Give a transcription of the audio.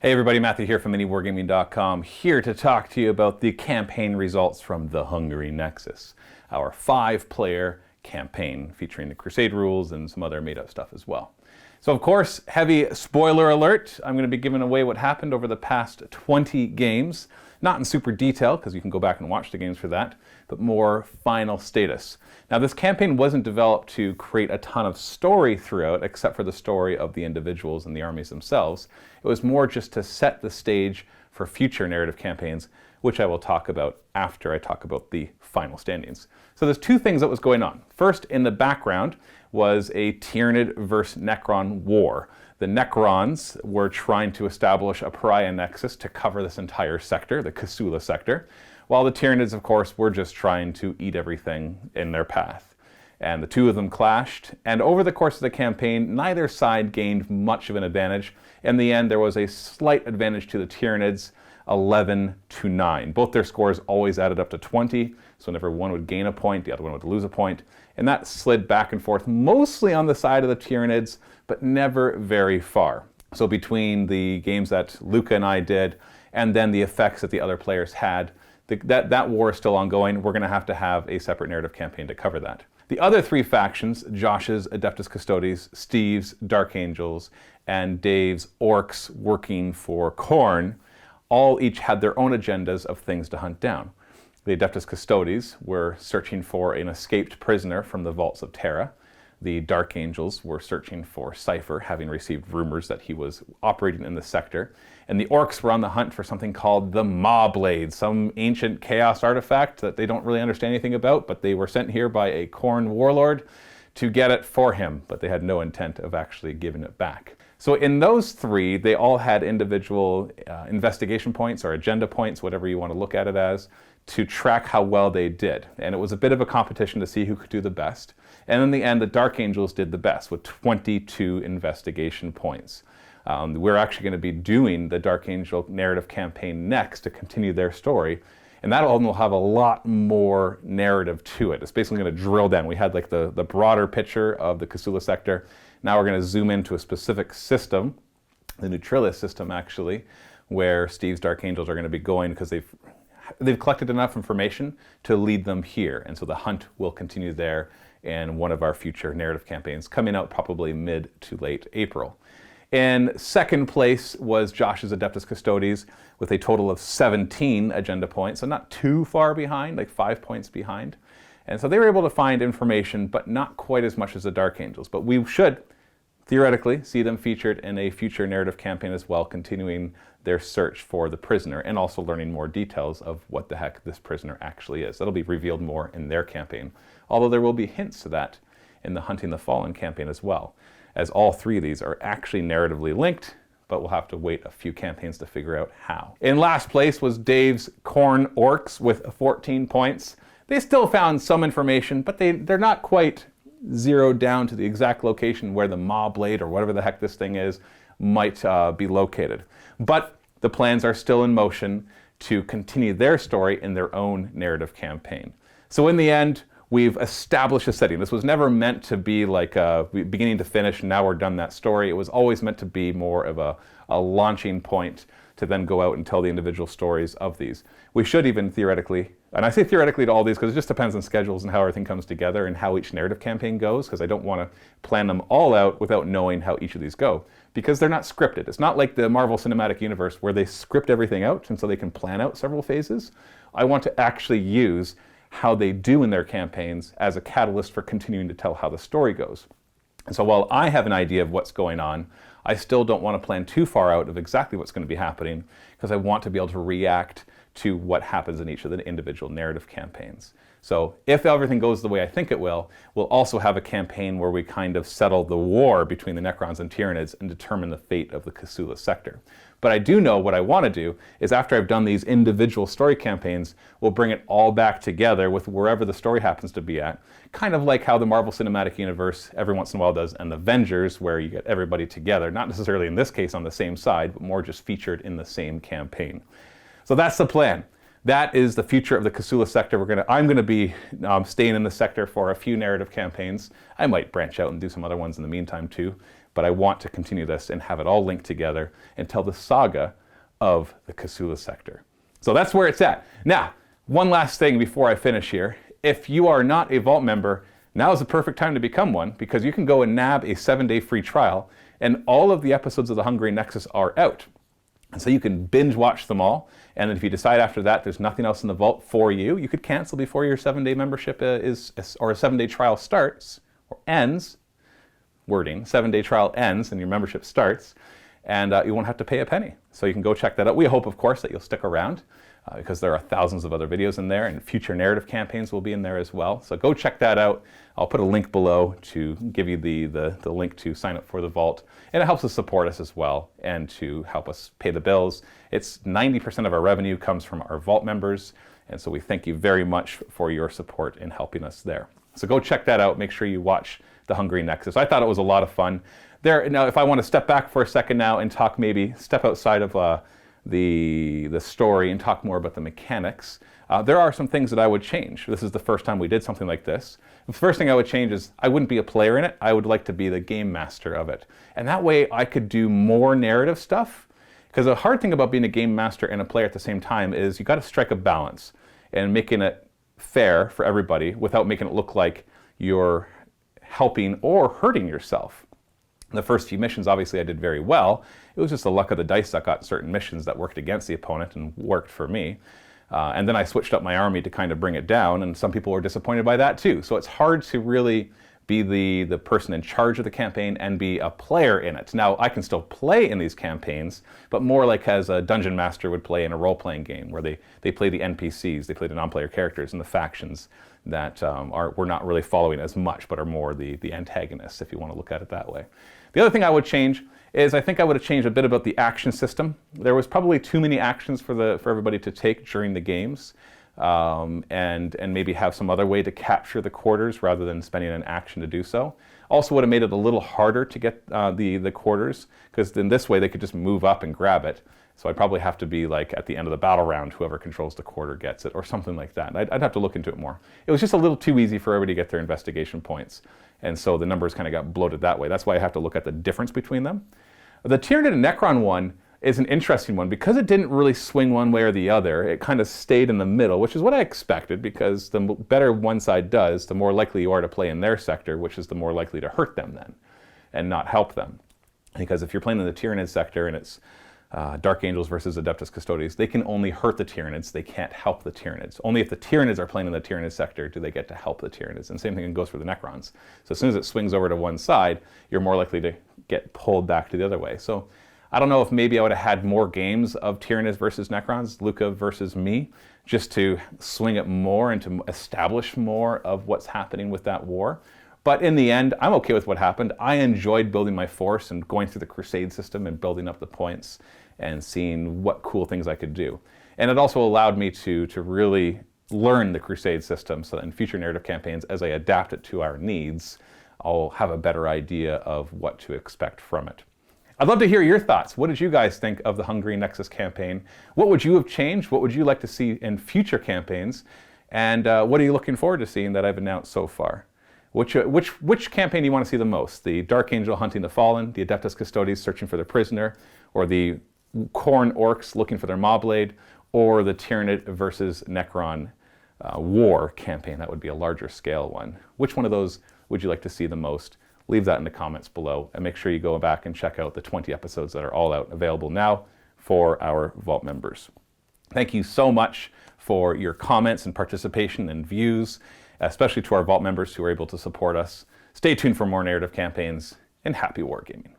Hey everybody, Matthew here from MiniWarGaming.com, here to talk to you about the campaign results from the Hungering Nexus, our 5-player campaign featuring the Crusade rules and some other made-up stuff as well. So of course, heavy spoiler alert, I'm going to be giving away what happened over the past 20 games, not in super detail, because you can go back and watch the games for that, but more final status. Now this campaign wasn't developed to create a ton of story throughout, except for the story of the individuals and the armies themselves. It was more just to set the stage for future narrative campaigns, which I will talk about after I talk about the final standings. So there's two things that was going on. First, in the background was a Tyranid versus Necron war. The Necrons were trying to establish a pariah nexus to cover this entire sector, the Cthulhu sector, while the Tyranids, of course, were just trying to eat everything in their path. And the two of them clashed, and over the course of the campaign, neither side gained much of an advantage. In the end, there was a slight advantage to the Tyranids, 11-9. Both their scores always added up to 20, so whenever one would gain a point, the other one would lose a point. And that slid back and forth, mostly on the side of the Tyranids, but never very far. So between the games that Luca and I did, and then the effects that the other players had, that war is still ongoing. We're going to have a separate narrative campaign to cover that. The other three factions, Josh's Adeptus Custodes, Steve's Dark Angels, and Dave's Orcs working for Khorne, all each had their own agendas of things to hunt down. The Adeptus Custodes were searching for an escaped prisoner from the vaults of Terra. The Dark Angels were searching for Cypher, having received rumors that he was operating in the sector. And the Orcs were on the hunt for something called the Maw Blade, some ancient chaos artifact that they don't really understand anything about, but they were sent here by a Khorne warlord to get it for him, but they had no intent of actually giving it back. So in those three, they all had individual investigation points or agenda points, whatever you want to look at it as, to track how well they did. And it was a bit of a competition to see who could do the best. And in the end, the Dark Angels did the best with 22 investigation points. We're actually going to be doing the Dark Angel narrative campaign next to continue their story. And that will have a lot more narrative to it. It's basically going to drill down. We had like the broader picture of the Cthulhu sector. Now we're going to zoom into a specific system, the Neutralis system actually, where Steve's Dark Angels are going to be going because they've collected enough information to lead them here. And so the hunt will continue there in one of our future narrative campaigns coming out probably mid to late April. In second place was Josh's Adeptus Custodes with a total of 17 agenda points, so not too far behind, like 5 points behind. And so they were able to find information, but not quite as much as the Dark Angels. But we should, theoretically, see them featured in a future narrative campaign as well, continuing their search for the prisoner and also learning more details of what the heck this prisoner actually is. That'll be revealed more in their campaign, although there will be hints to that in the Hunting the Fallen campaign as well, as all three of these are actually narratively linked, but we'll have to wait a few campaigns to figure out how. In last place was Dave's Khorne Orcs with 14 points. They still found some information, but they're not quite zeroed down to the exact location where the Maw Blade or whatever the heck this thing is might be located. But the plans are still in motion to continue their story in their own narrative campaign. So in the end, we've established a setting. This was never meant to be like a beginning to finish, and now we're done that story. It was always meant to be more of a launching point to then go out and tell the individual stories of these. We should even theoretically, and I say theoretically to all these because it just depends on schedules and how everything comes together and how each narrative campaign goes, because I don't want to plan them all out without knowing how each of these go, because they're not scripted. It's not like the Marvel Cinematic Universe where they script everything out and so they can plan out several phases. I want to actually use how they do in their campaigns as a catalyst for continuing to tell how the story goes. And so while I have an idea of what's going on, I still don't want to plan too far out of exactly what's going to be happening, because I want to be able to react to what happens in each of the individual narrative campaigns. So if everything goes the way I think it will, we'll also have a campaign where we kind of settle the war between the Necrons and Tyranids and determine the fate of the Cthulhu sector. But I do know what I want to do is after I've done these individual story campaigns, we'll bring it all back together with wherever the story happens to be at. Kind of like how the Marvel Cinematic Universe every once in a while does, and the Avengers, where you get everybody together, not necessarily in this case on the same side, but more just featured in the same campaign. So that's the plan. That is the future of the Cthulhu sector. I'm going to be staying in the sector for a few narrative campaigns. I might branch out and do some other ones in the meantime too. but I want to continue this and have it all linked together and tell the saga of the Kasula sector. So that's where it's at. Now, one last thing before I finish here. If you are not a Vault member, now is the perfect time to become one, because you can go and nab a 7-day free trial, and all of the episodes of the Hungering Nexus are out. And so you can binge watch them all, and if you decide after that there's nothing else in the Vault for you, you could cancel before your 7-day membership or a 7-day trial starts, or ends, wording, 7-day trial ends and your membership starts, and you won't have to pay a penny. So you can go check that out. We hope, of course, that you'll stick around, because there are thousands of other videos in there, and future narrative campaigns will be in there as well. So go check that out. I'll put a link below to give you the link to sign up for the Vault. And it helps us support us as well, and to help us pay the bills. It's 90% of our revenue comes from our Vault members, and so we thank you very much for your support in helping us there. So go check that out. Make sure you watch the Hungering Nexus. I thought it was a lot of fun. Now, if I want to step back for a second now and talk, maybe step outside of the story and talk more about the mechanics, there are some things that I would change. This is the first time we did something like this. The first thing I would change is I wouldn't be a player in it. I would like to be the game master of it. And that way I could do more narrative stuff. Because the hard thing about being a game master and a player at the same time is you got to strike a balance and making it fair for everybody without making it look like you're helping or hurting yourself. The first few missions, obviously, I did very well. It was just the luck of the dice that got certain missions that worked against the opponent and worked for me. And then I switched up my army to kind of bring it down, and some people were disappointed by that too. So it's hard to really be the person in charge of the campaign and be a player in it. Now, I can still play in these campaigns, but more like as a dungeon master would play in a role-playing game, where they play the NPCs, they play the non-player characters and the factions that we're not really following as much, but are more the antagonists, if you want to look at it that way. The other thing I would change is I think I would have changed a bit about the action system. There was probably too many actions for everybody to take during the games, and maybe have some other way to capture the quarters rather than spending an action to do so. Also would have made it a little harder to get the quarters, because in this way they could just move up and grab it. So I'd probably have to be like at the end of the battle round, whoever controls the quarter gets it, or something like that. I'd have to look into it more. It was just a little too easy for everybody to get their investigation points. And so the numbers kind of got bloated that way. That's why I have to look at the difference between them. The Tyranid and Necron one is an interesting one because it didn't really swing one way or the other. It kind of stayed in the middle, which is what I expected, because the better one side does, the more likely you are to play in their sector, which is the more likely to hurt them then and not help them. Because if you're playing in the Tyranid sector and it's Dark Angels versus Adeptus Custodes, they can only hurt the Tyranids, they can't help the Tyranids. Only if the Tyranids are playing in the Tyranid sector do they get to help the Tyranids. And same thing goes for the Necrons. So as soon as it swings over to one side, you're more likely to get pulled back to the other way. So I don't know if maybe I would have had more games of Tyranids versus Necrons, Luca versus me, just to swing it more and to establish more of what's happening with that war. But in the end, I'm okay with what happened. I enjoyed building my force and going through the Crusade system and building up the points and seeing what cool things I could do. And it also allowed me to really learn the Crusade system, so that in future narrative campaigns, as I adapt it to our needs, I'll have a better idea of what to expect from it. I'd love to hear your thoughts. What did you guys think of the Hungering Nexus campaign? What would you have changed? What would you like to see in future campaigns? And what are you looking forward to seeing that I've announced so far? Which campaign do you want to see the most? The Dark Angel hunting the Fallen, the Adeptus Custodes searching for their prisoner, or the Khorne Orcs looking for their Mobblade, or the Tyranid versus Necron war campaign? That would be a larger scale one. Which one of those would you like to see the most? Leave that in the comments below, and make sure you go back and check out the 20 episodes that are all out, available now for our Vault members. Thank you so much for your comments and participation and views, especially to our Vault members who are able to support us. Stay tuned for more narrative campaigns, and happy wargaming.